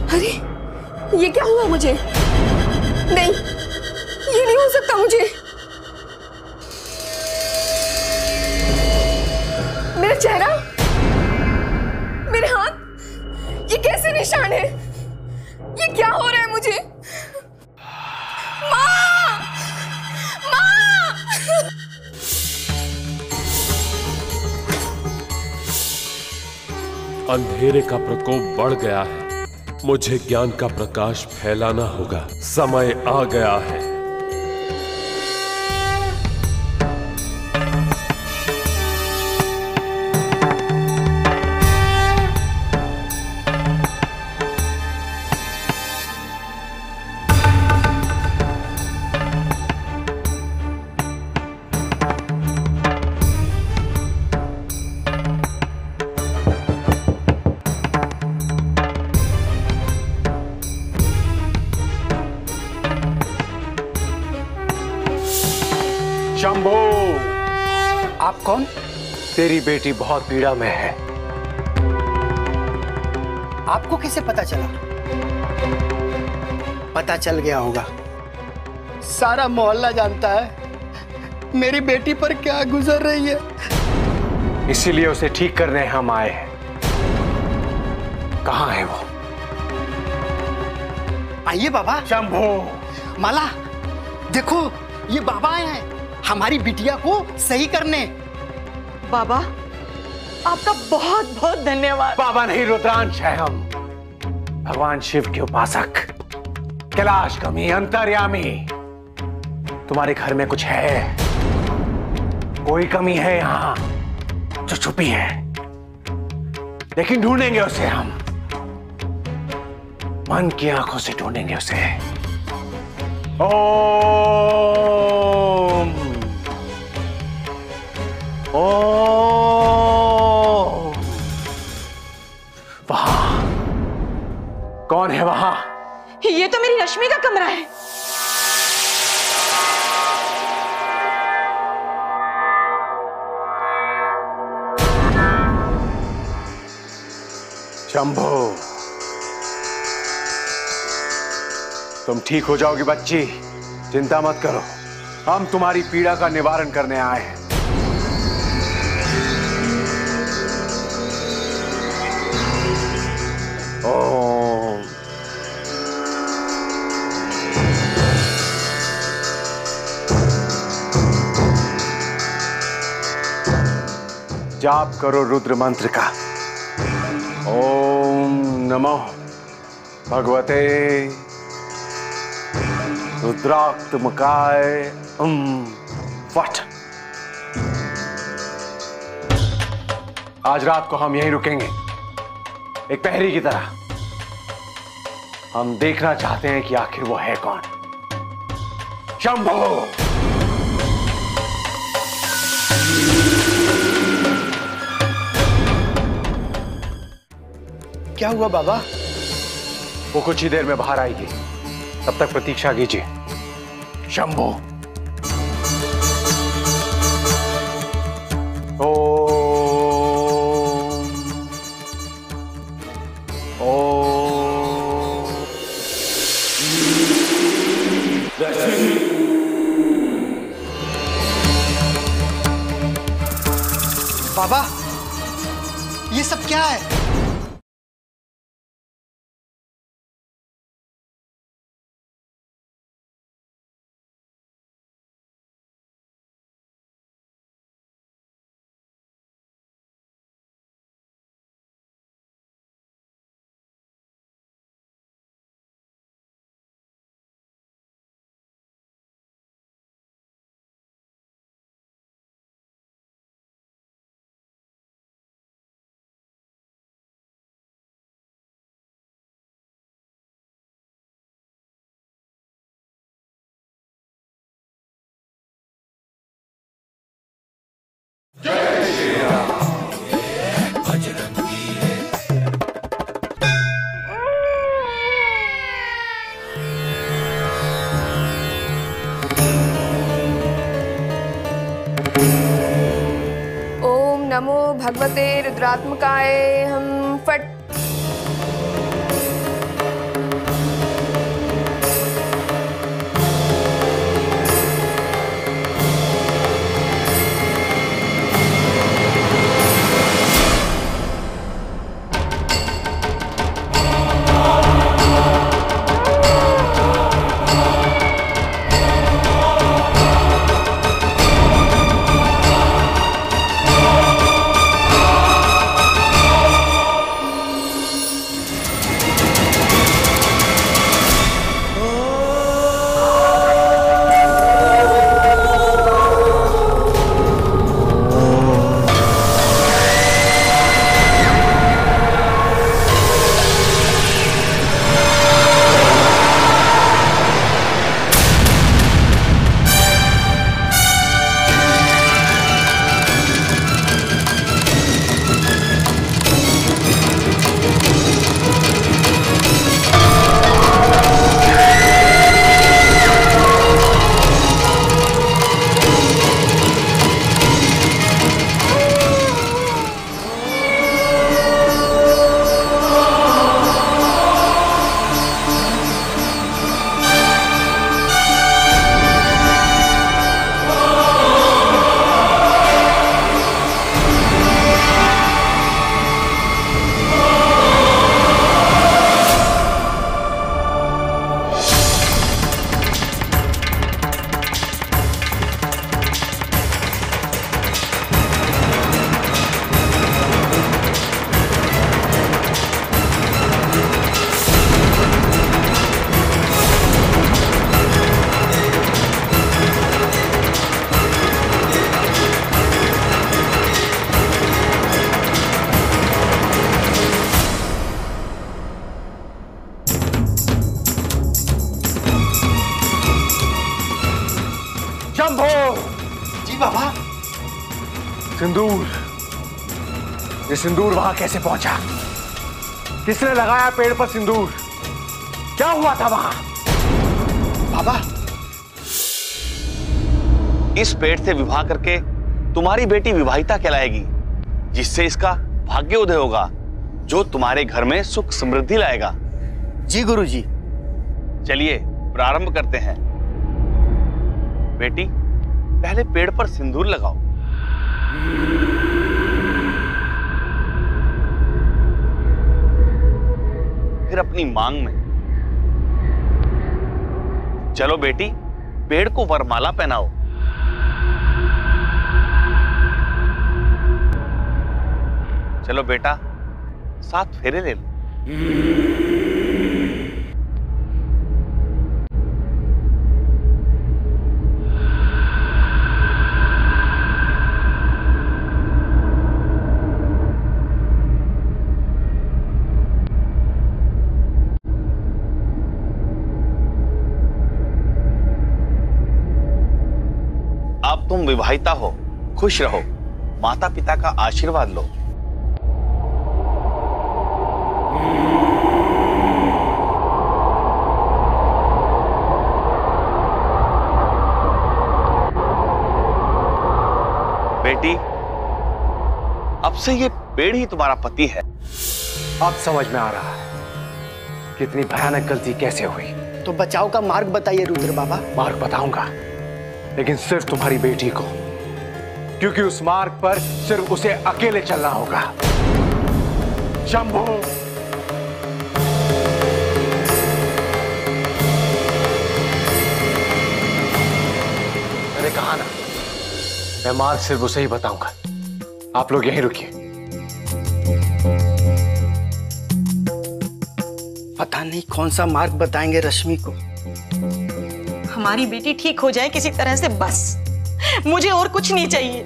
अरे ये क्या हुआ मुझे? नहीं, ये नहीं हो सकता मुझे। मेरा चेहरा, मेरे हाथ, ये कैसे निशान है? ये क्या हो रहा है मुझे? माँ! माँ! अंधेरे का प्रकोप बढ़ गया है। मुझे ज्ञान का प्रकाश फैलाना होगा। समय आ गया है। शंभू, आप कौन? तेरी बेटी बहुत पीड़ा में है। आपको कैसे पता चला? पता चल गया होगा। सारा मोहल्ला जानता है मेरी बेटी पर क्या गुजर रही है। इसीलिए उसे ठीक करने हम आए हैं। कहाँ है वो? आइए बाबा। शंभू, माला, देखो ये बाबा आए हैं हमारी बिटिया को सही करने। बाबा, आपका बहुत बहुत धन्यवाद। बाबा नहीं, रुद्रांश है हम। भगवान शिव के उपासक, कैलाश कमी, अंतर्यामी। तुम्हारे घर में कुछ है, कोई कमी है यहाँ जो छुपी है, लेकिन ढूंढेंगे उसे हम। मन की आंखों से ढूंढेंगे उसे। ओम ओम। वहां कौन है? वहां ये तो मेरी रश्मि का कमरा है। शंभू, तुम ठीक हो जाओगी बच्ची, चिंता मत करो। हम तुम्हारी पीड़ा का निवारण करने आए हैं। ओम। जाप करो रुद्र मंत्र का। ओम नमो भगवते रुद्राक्तमकाय फट। आज रात को हम यहीं रुकेंगे, एक पहरी की तरह। हम देखना चाहते हैं कि आखिर वो है कौन। शंभू, क्या हुआ बाबा? वो कुछ ही देर में बाहर आएगी, तब तक प्रतीक्षा कीजिए। शंभू, ओम ओम। बाबा, ये सब क्या है? नमो भगवते रुद्रात्मकाय हम फट। सिंदूर, ये सिंदूर वहां कैसे पहुंचा? किसने लगाया पेड़ पर सिंदूर? क्या हुआ था वहां? बाबा, इस पेड़ से विवाह करके तुम्हारी बेटी विवाहिता कहलाएगी, जिससे इसका भाग्य उदय होगा, जो तुम्हारे घर में सुख समृद्धि लाएगा। जी गुरुजी। चलिए प्रारंभ करते हैं। बेटी, पहले पेड़ पर सिंदूर लगाओ। फिर अपनी मांग में। चलो बेटी, पेड़ को वरमाला पहनाओ। चलो बेटा, 7 फेरे ले लो। अब तुम विवाहिता हो, खुश रहो, माता पिता का आशीर्वाद लो। बेटी, अब से ये पेड़ ही तुम्हारा पति है। अब समझ में आ रहा है कितनी भयानक गलती कैसे हुई। तो बचाव का मार्ग बताइए रुद्र बाबा। मार्ग बताऊंगा, लेकिन सिर्फ तुम्हारी बेटी को, क्योंकि उस मार्ग पर सिर्फ उसे अकेले चलना होगा। शंभू, मैंने कहा ना, मैं मार्ग सिर्फ उसे ही बताऊंगा। आप लोग यहीं रुकिए। पता नहीं कौन सा मार्ग बताएंगे रश्मि को। हमारी बेटी ठीक हो जाए किसी तरह से, बस मुझे और कुछ नहीं चाहिए।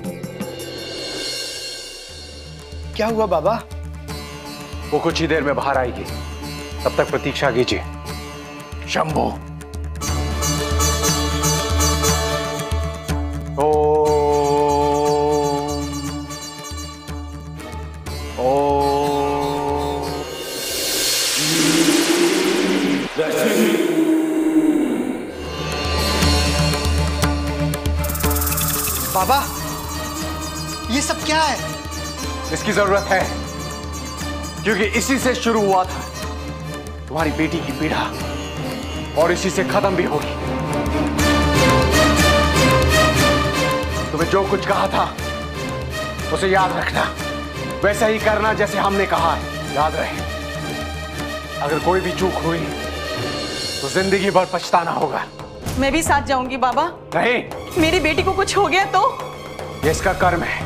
क्या हुआ बाबा? वो कुछ ही देर में बाहर आएगी, तब तक प्रतीक्षा कीजिए। शंभू, बाबा, ये सब क्या है? इसकी जरूरत है, क्योंकि इसी से शुरू हुआ था तुम्हारी बेटी की पीड़ा और इसी से खत्म भी होगी। तुम्हें जो कुछ कहा था उसे याद रखना, वैसा ही करना जैसे हमने कहा है। याद रहे, अगर कोई भी चूक हुई तो जिंदगी भर पछताना होगा। मैं भी साथ जाऊंगी बाबा। नहीं, मेरी बेटी को कुछ हो गया तो? ये इसका कर्म है,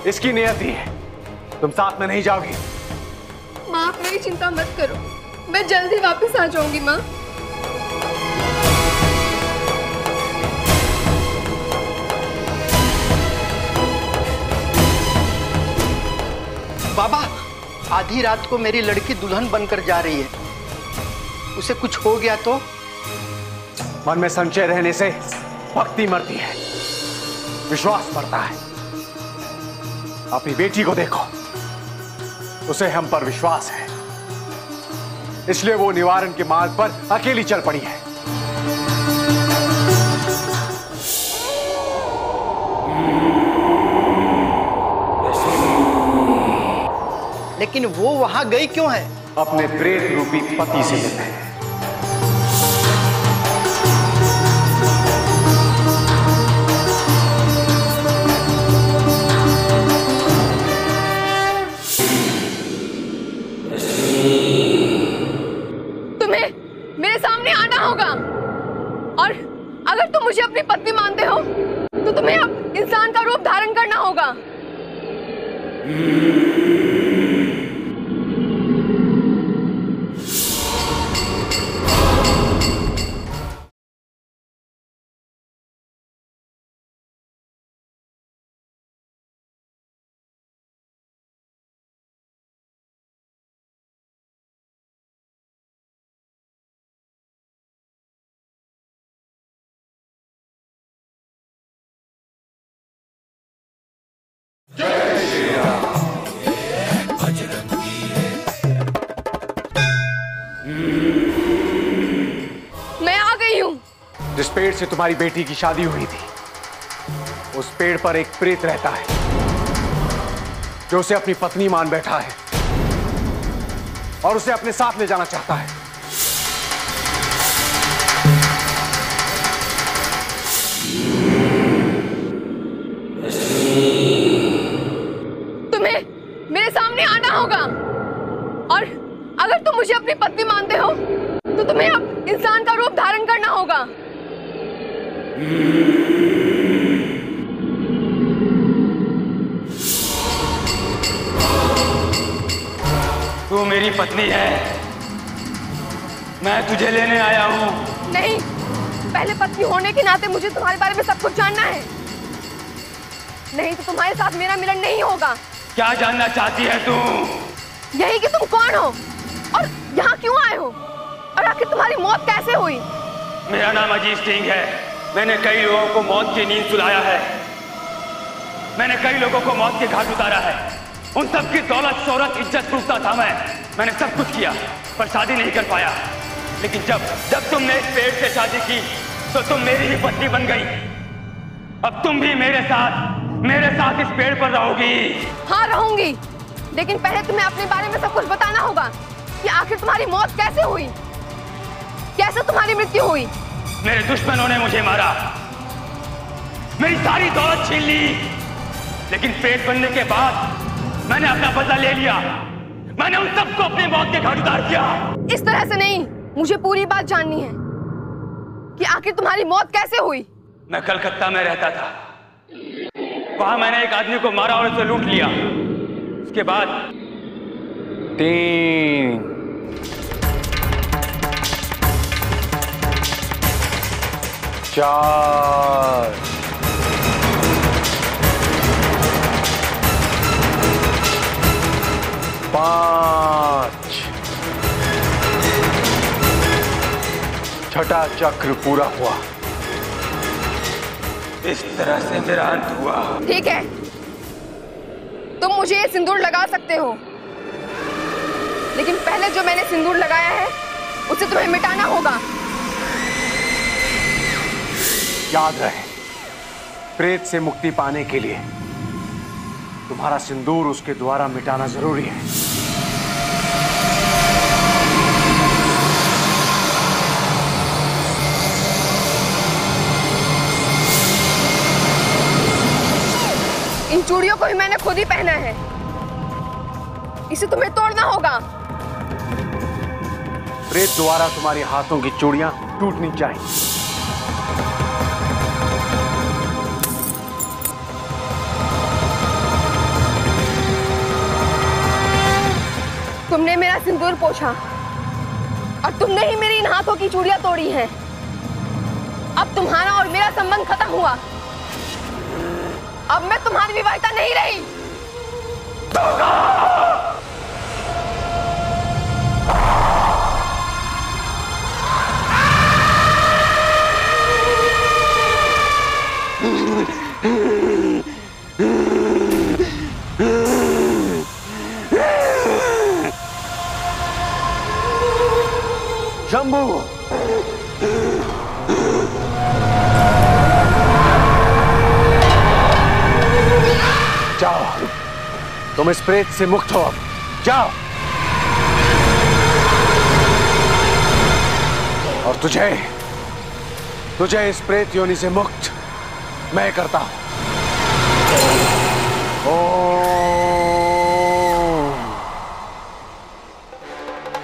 इसकी नियति है। तुम साथ में नहीं जाओगी। माँ, आप मेरी चिंता मत करो, मैं जल्दी वापस आ जाऊंगी माँ। बाबा, आधी रात को मेरी लड़की दुल्हन बनकर जा रही है, उसे कुछ हो गया तो? मन में संशय रहने से भक्ति मरती है, विश्वास बढ़ता है। अपनी बेटी को देखो, उसे हम पर विश्वास है, इसलिए वो निवारण के मार्ग पर अकेली चल पड़ी है। लेकिन वो वहां गई क्यों है? अपने प्रेत रूपी पति से मिलने। तुम्हें मेरे सामने आना होगा, और अगर तुम मुझे अपनी पत्नी मानते हो तो तुम्हें अब इंसान का रूप धारण करना होगा। मैं आ गई हूं। जिस पेड़ से तुम्हारी बेटी की शादी हुई थी, उस पेड़ पर एक प्रेत रहता है जो उसे अपनी पत्नी मान बैठा है और उसे अपने साथ ले जाना चाहता है। तुम्हें मेरे सामने आना होगा, और अगर तुम मुझे अपनी पत्नी मानते हो तो तुम्हें अब इंसान का रूप धारण करना होगा। तू मेरी पत्नी है, मैं तुझे लेने आया हूँ। नहीं, पहले पत्नी होने के नाते मुझे तुम्हारे बारे में सब कुछ जानना है, नहीं तो तुम्हारे साथ मेरा मिलन नहीं होगा। क्या जानना चाहती है तू? यही कि तुम कौन हो और यहाँ क्यों आए हो, और आखिर तुम्हारी मौत कैसे हुई? मेरा नाम अजीत सिंह है। मैंने कई लोगों को मौत की नींद सुलाया है, मैंने कई लोगों को मौत के घाट उतारा है। उन सब की दौलत, शोहरत, इज्जत लूटता था मैंने सब कुछ किया, पर शादी नहीं कर पाया। लेकिन जब तुमने इस पेड़ से शादी की तो तुम मेरी ही पत्नी बन गई। अब तुम भी मेरे साथ इस पेड़ पर रहोगी। हाँ, रहूंगी, लेकिन पहले तुम्हें अपने बारे में सब कुछ बताना होगा कि आखिर तुम्हारी मौत कैसे हुई, कैसे तुम्हारी मृत्यु हुई। मेरे दुश्मनों ने मुझे मारा, मेरी सारी दौलत छीन ली, लेकिन पेट बनने के बाद मैंने अपना बदला ले लिया। मैंने उन सबको अपने मौत के घाट उतार दिया। इस तरह से नहीं, मुझे पूरी बात जाननी है कि आखिर तुम्हारी मौत कैसे हुई। मैं कलकत्ता में रहता था, वहां मैंने एक आदमी को मारा और उसे लूट लिया। उसके बाद 3 4 5 छठा चक्र पूरा हुआ। इस तरह से मेरा अंत हुआ। ठीक है, तुम मुझे ये सिंदूर लगा सकते हो, लेकिन पहले जो मैंने सिंदूर लगाया है उसे तुम्हें मिटाना होगा। याद रहे, प्रेत से मुक्ति पाने के लिए तुम्हारा सिंदूर उसके द्वारा मिटाना जरूरी है। इन चूड़ियों को ही मैंने खुद ही पहना है, इसे तुम्हें तोड़ना होगा। प्रेत द्वारा तुम्हारे हाथों की चूड़ियां टूटनी चाहिए। तुमने मेरा सिंदूर पोंछा और तुमने ही मेरी इन हाथों की चूड़ियां तोड़ी हैं। अब तुम्हारा और मेरा संबंध खत्म हुआ। अब मैं तुम्हारी विवाहिता नहीं रही। शंभू, जाओ, तुम इस प्रेत से मुक्त हो। अब जाओ। और तुझे इस प्रेत योनि से मुक्त मैं करता हूं। ओम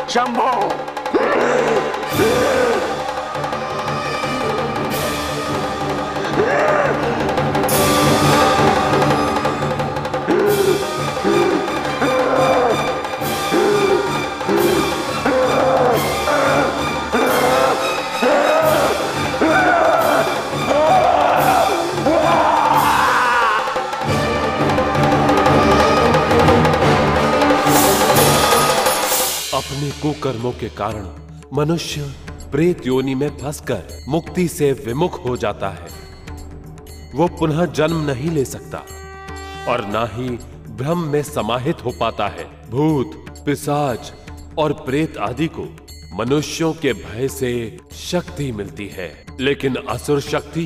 शंभू। अपने कुकर्मों के कारण मनुष्य प्रेत योनि में फंसकर मुक्ति से विमुख हो जाता है। वो पुनः जन्म नहीं ले सकता और ना ही भ्रम में समाहित हो पाता है। भूत, पिशाच और प्रेत आदि को मनुष्यों के भय से शक्ति मिलती है, लेकिन असुर शक्ति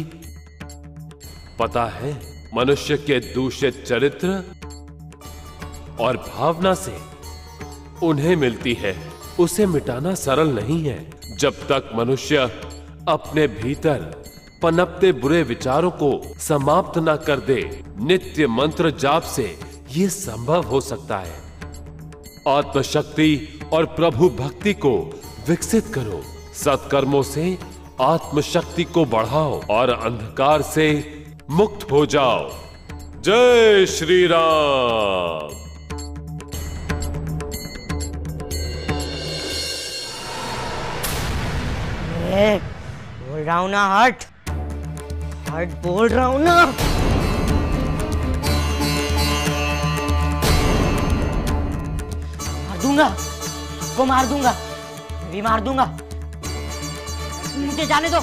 पता है मनुष्य के दूषित चरित्र और भावना से उन्हें मिलती है। उसे मिटाना सरल नहीं है। जब तक मनुष्य अपने भीतर पनपते बुरे विचारों को समाप्त न कर दे, नित्य मंत्र जाप से ये संभव हो सकता है। आत्मशक्ति और प्रभु भक्ति को विकसित करो। सत्कर्मों से आत्मशक्ति को बढ़ाओ और अंधकार से मुक्त हो जाओ। जय श्री राम। बोल रहा हूं ना, हट बोल रहा हूं ना। मार दूंगा, आपको मार दूंगा, मैं भी मार दूंगा। मुझे जाने दो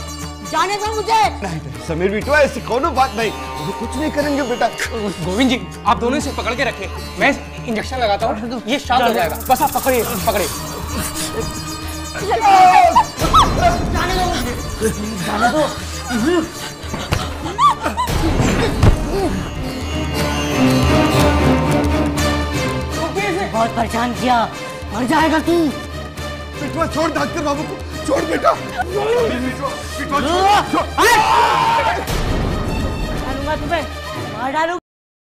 मुझे। नहीं समीर बेटा, ऐसी कोनो बात नहीं, वो कुछ नहीं करेंगे बेटा। गोविंद जी, आप दोनों इसे पकड़ के रखें, मैं इंजेक्शन लगाता हूँ, ये शांत हो जाएगा। बस आप पकड़िए। जाने दो। बहुत परेशान किया, मर जाएगा तू। बेटवा छोड़ डॉक्टर बाबू को, छोड़ बेटा। मार डालूंगा तुम्हें, मार डालूंगा।